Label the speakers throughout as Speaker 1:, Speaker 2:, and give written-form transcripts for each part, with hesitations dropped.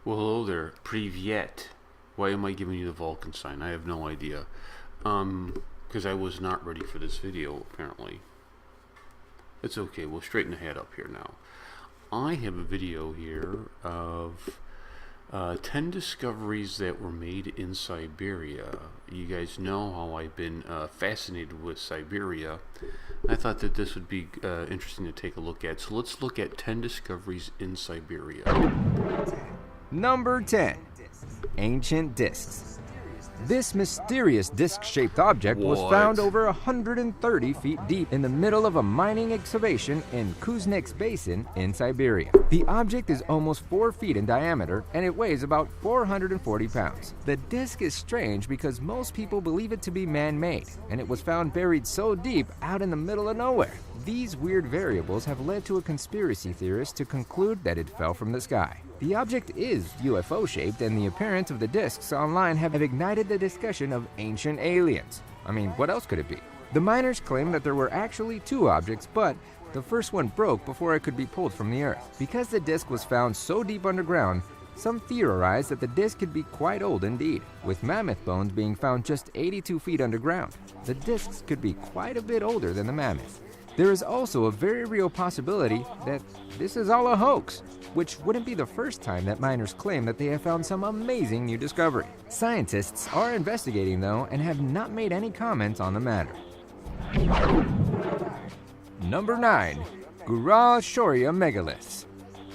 Speaker 1: Well, hello there. Privyet. Why am I giving you the Vulcan sign? I have no idea. Because I was not ready for this video, apparently. It's okay. We'll straighten the head up here now. I have a video here of 10 discoveries that were made in Siberia. You guys know how I've been fascinated with Siberia. I thought that this would be interesting to take a look at. So let's look at 10 discoveries in Siberia.
Speaker 2: Number 10. Ancient discs. This mysterious disc-shaped object was found over 130 feet deep in the middle of a mining excavation in Kuznets Basin in Siberia. The object is almost 4 feet in diameter and it weighs about 440 pounds. The disc is strange because most people believe it to be man-made, and it was found buried so deep out in the middle of nowhere. These weird variables have led to a conspiracy theorist to conclude that it fell from the sky. The object is UFO-shaped, and the appearance of the discs online have ignited the discussion of ancient aliens. I mean, what else could it be? The miners claim that there were actually 2 objects, but the first one broke before it could be pulled from the earth. Because the disc was found so deep underground, some theorize that the disc could be quite old indeed, with mammoth bones being found just 82 feet underground. The discs could be quite a bit older than the mammoth. There is also a very real possibility that this is all a hoax, which wouldn't be the first time that miners claim that they have found some amazing new discovery. Scientists are investigating though and have not made any comments on the matter. Number 9. Gural Shoria megaliths.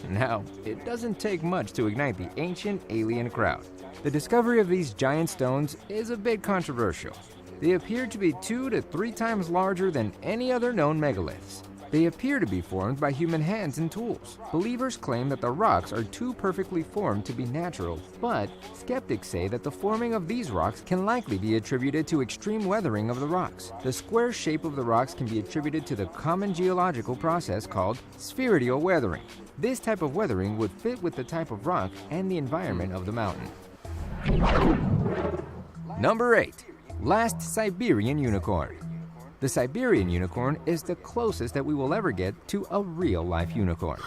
Speaker 2: Now, it doesn't take much to ignite the ancient alien crowd. The discovery of these giant stones is a bit controversial. They appear to be 2 to 3 times larger than any other known megaliths. They appear to be formed by human hands and tools. Believers claim that the rocks are too perfectly formed to be natural, but skeptics say that the forming of these rocks can likely be attributed to extreme weathering of the rocks. The square shape of the rocks can be attributed to the common geological process called spheroidal weathering. This type of weathering would fit with the type of rock and the environment of the mountain. Number 8. Last Siberian unicorn. The Siberian unicorn is the closest that we will ever get to a real-life unicorn.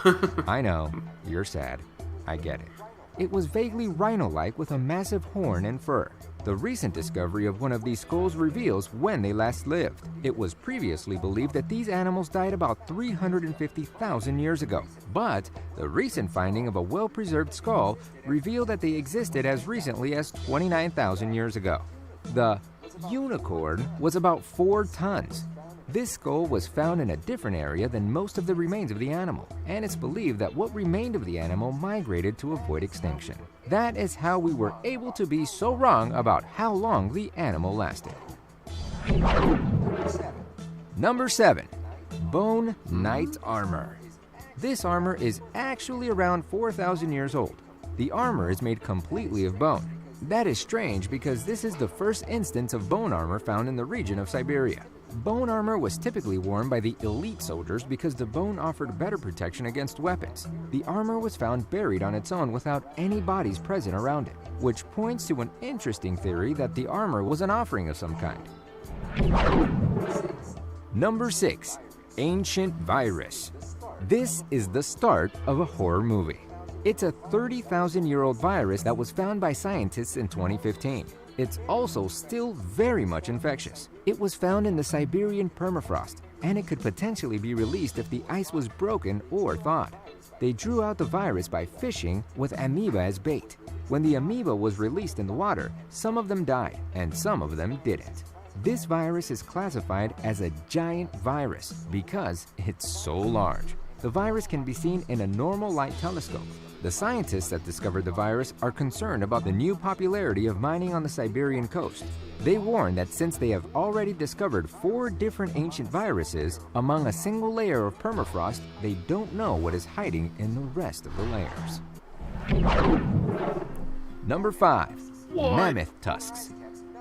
Speaker 2: I know, you're sad. I get it. It was vaguely rhino-like with a massive horn and fur. The recent discovery of one of these skulls reveals when they last lived. It was previously believed that these animals died about 350,000 years ago. But the recent finding of a well-preserved skull revealed that they existed as recently as 29,000 years ago. The unicorn was about 4 tons. This skull was found in a different area than most of the remains of the animal, and it's believed that what remained of the animal migrated to avoid extinction. That is how we were able to be so wrong about how long the animal lasted. Number 7. Bone Knight Armor. This armor is actually around 4,000 years old. The armor is made completely of bone. That is strange because this is the first instance of bone armor found in the region of Siberia. Bone armor was typically worn by the elite soldiers because the bone offered better protection against weapons. The armor was found buried on its own without any bodies present around it, which points to an interesting theory that the armor was an offering of some kind. Number 6. Ancient virus. This is the start of a horror movie. It's a 30,000-year-old virus that was found by scientists in 2015. It's also still very much infectious. It was found in the Siberian permafrost, and it could potentially be released if the ice was broken or thawed. They drew out the virus by fishing with amoeba as bait. When the amoeba was released in the water, some of them died, and some of them didn't. This virus is classified as a giant virus because it's so large. The virus can be seen in a normal light telescope. The scientists that discovered the virus are concerned about the new popularity of mining on the Siberian coast. They warn that since they have already discovered 4 different ancient viruses among a single layer of permafrost, they don't know what is hiding in the rest of the layers. Number 5. Mammoth tusks.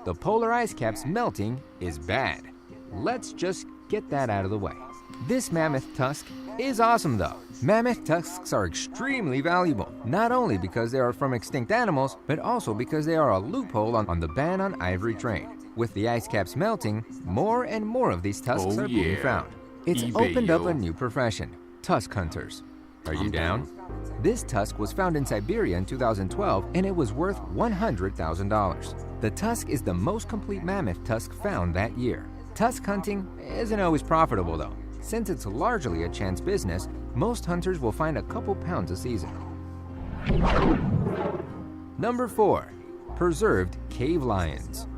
Speaker 2: The polar ice caps melting is bad. Let's just get that out of the way. This mammoth tusk is awesome though. Mammoth tusks are extremely valuable, not only because they are from extinct animals, but also because they are a loophole on the ban on ivory trade. With the ice caps melting, more and more of these tusks are being found. It's opened up a new profession, tusk hunters. Are you down? This tusk was found in Siberia in 2012 and it was worth $100,000. The tusk is the most complete mammoth tusk found that year. Tusk hunting isn't always profitable though. Since it's largely a chance business, most hunters will find a couple pounds a season. Number 4. Preserved cave lions.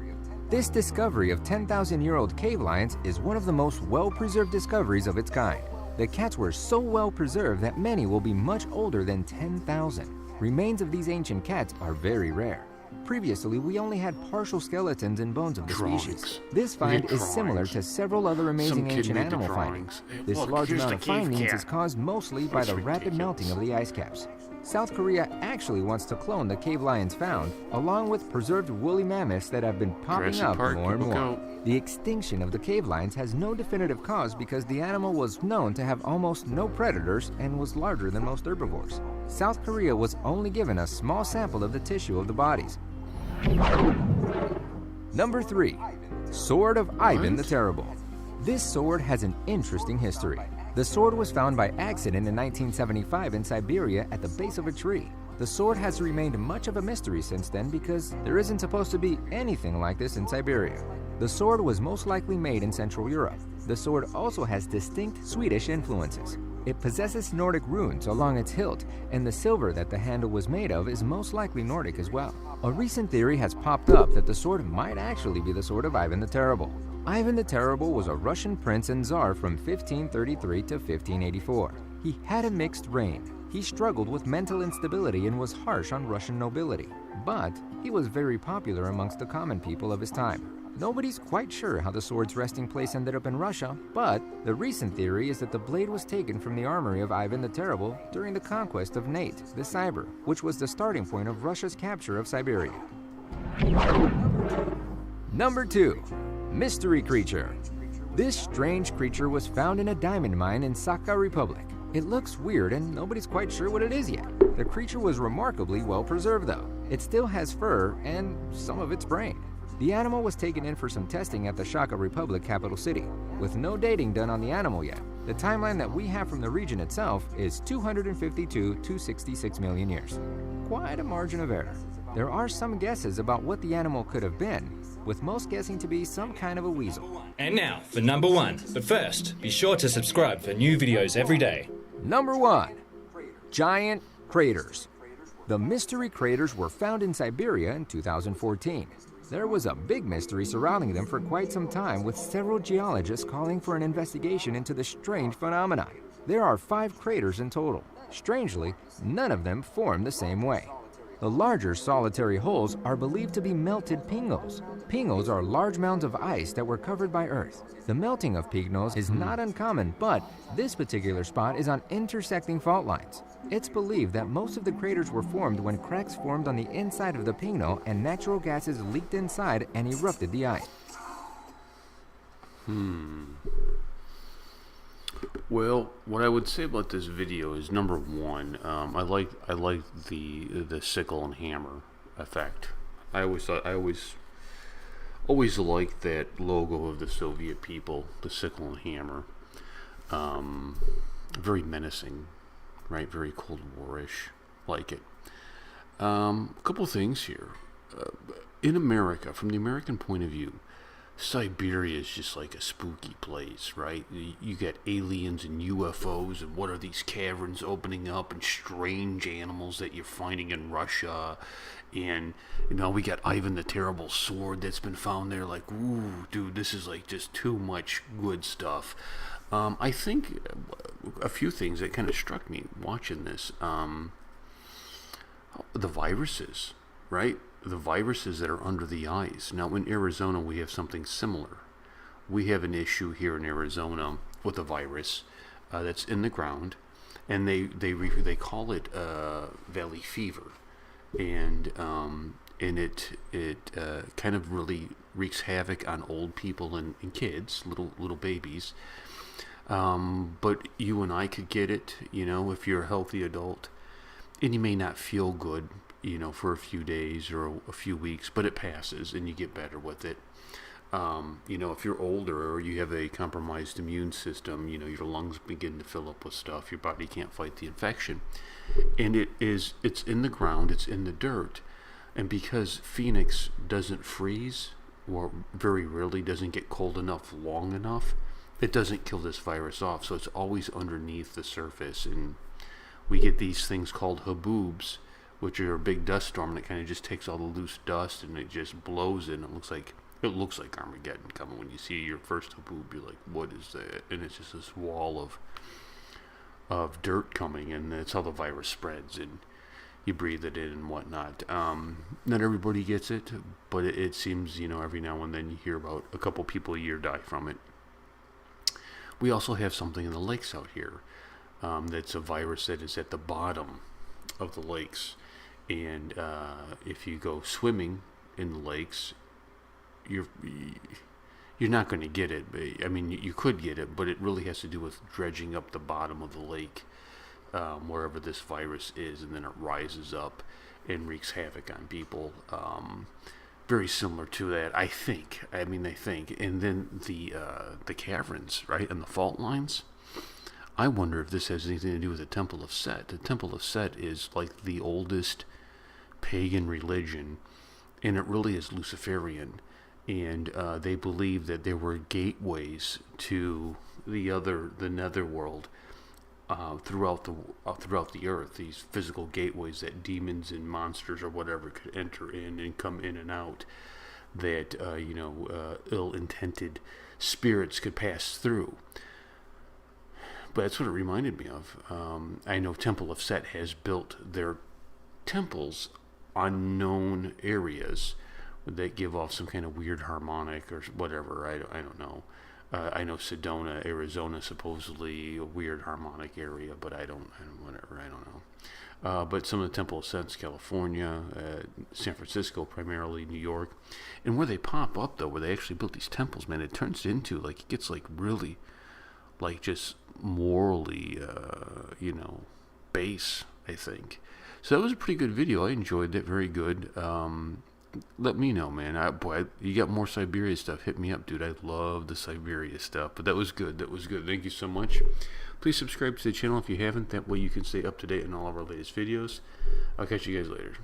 Speaker 2: This discovery of 10,000-year-old cave lions is one of the most well-preserved discoveries of its kind. The cats were so well preserved that many will be much older than 10,000. Remains of these ancient cats are very rare. Previously, we only had partial skeletons and bones of the species. This find is similar to several other amazing ancient animal findings. This large amount of findings is caused mostly by the rapid melting of the ice caps. South Korea actually wants to clone the cave lions found, along with preserved woolly mammoths that have been popping up more and more. The extinction of the cave lions has no definitive cause because the animal was known to have almost no predators and was larger than most herbivores. South Korea was only given a small sample of the tissue of the bodies. Number 3. Sword of Ivan the Terrible. This sword has an interesting history. The sword was found by accident in 1975 in Siberia at the base of a tree. The sword has remained much of a mystery since then because there isn't supposed to be anything like this in Siberia. The sword was most likely made in Central Europe. The sword also has distinct Swedish influences. It possesses Nordic runes along its hilt, and the silver that the handle was made of is most likely Nordic as well. A recent theory has popped up that the sword might actually be the sword of Ivan the Terrible. Ivan the Terrible was a Russian prince and czar from 1533 to 1584. He had a mixed reign. He struggled with mental instability and was harsh on Russian nobility. But he was very popular amongst the common people of his time. Nobody's quite sure how the sword's resting place ended up in Russia, but the recent theory is that the blade was taken from the armory of Ivan the Terrible during the conquest of Nate, the Siber, which was the starting point of Russia's capture of Siberia. Number 2. Mystery Creature. This strange creature was found in a diamond mine in Sakha Republic. It looks weird and nobody's quite sure what it is yet. The creature was remarkably well preserved though. It still has fur and some of its brain. The animal was taken in for some testing at the Sakha Republic capital city. With no dating done on the animal yet, the timeline that we have from the region itself is 252 to 66 million years. Quite a margin of error. There are some guesses about what the animal could have been, with most guessing to be some kind of a weasel.
Speaker 3: And now for number 1. But first, be sure to subscribe for new videos every day.
Speaker 2: Number 1. Giant craters. The mystery craters were found in Siberia in 2014. There was a big mystery surrounding them for quite some time, with several geologists calling for an investigation into the strange phenomenon. There are 5 craters in total. Strangely, none of them form the same way. The larger solitary holes are believed to be melted pingos. Pingos are large mounds of ice that were covered by earth. The melting of pingos is not uncommon, but this particular spot is on intersecting fault lines. It's believed that most of the craters were formed when cracks formed on the inside of the pigno and natural gases leaked inside and erupted the ice.
Speaker 1: Well, what I would say about this video is number 1, I like the sickle and hammer effect. I always liked that logo of the Soviet people, the sickle and hammer. Very menacing, right? Very Cold War-ish. Like it. A couple things here. In America, from the American point of view, Siberia is just like a spooky place, right? You got aliens and UFOs, and what are these caverns opening up, and strange animals that you're finding in Russia, and we got Ivan the Terrible sword that's been found there. Like, ooh, dude, this is like just too much good stuff. I think a few things that kind of struck me watching this. The viruses, right? The viruses that are under the ice. Now, in Arizona, we have something similar. We have an issue here in Arizona with a virus that's in the ground, and they call it valley fever, and it kind of really wreaks havoc on old people and kids, little babies. But you and I could get it, if you're a healthy adult, and you may not feel good, for a few days or a few weeks, but it passes and you get better with it. If you're older or you have a compromised immune system, your lungs begin to fill up with stuff. Your body can't fight the infection. And it's in the ground, it's in the dirt. And because Phoenix doesn't freeze, or very rarely doesn't get cold enough long enough, it doesn't kill this virus off. So it's always underneath the surface. And we get these things called haboobs, which are a big dust storm, and it kind of just takes all the loose dust and it just blows in. It looks like Armageddon coming. When you see your first haboob, you're like, what is that? And it's just this wall of dirt coming, and that's how the virus spreads, and you breathe it in and whatnot. Not everybody gets it, but it seems, every now and then you hear about a couple people a year die from it. We also have something in the lakes out here that's a virus that is at the bottom of the lakes, and if you go swimming in the lakes, you're not going to get it. I mean, you could get it, but it really has to do with dredging up the bottom of the lake, wherever this virus is, and then it rises up and wreaks havoc on people. Very similar to that, I think. And then the caverns, right, and the fault lines. I wonder if this has anything to do with the Temple of Set. The Temple of Set is like the oldest pagan religion, and it really is Luciferian. And they believe that there were gateways to the netherworld throughout the earth. These physical gateways that demons and monsters or whatever could enter in and come in and out. That ill-intended spirits could pass through. But that's what it reminded me of. I know Temple of Set has built their temples on known areas that give off some kind of weird harmonic or whatever. I don't know. I know Sedona, Arizona, supposedly a weird harmonic area, but I don't know. But some of the Temple of Sets, California, San Francisco, primarily New York, and where they pop up though, where they actually built these temples, man, it turns into it gets really, just morally, base, I think. So that was a pretty good video. I enjoyed it. Very good. Let me know, man. You got more Siberia stuff, hit me up, dude. I love the Siberia stuff. But that was good. Thank you so much. Please subscribe to the channel if you haven't. That way you can stay up to date on all of our latest videos. I'll catch you guys later.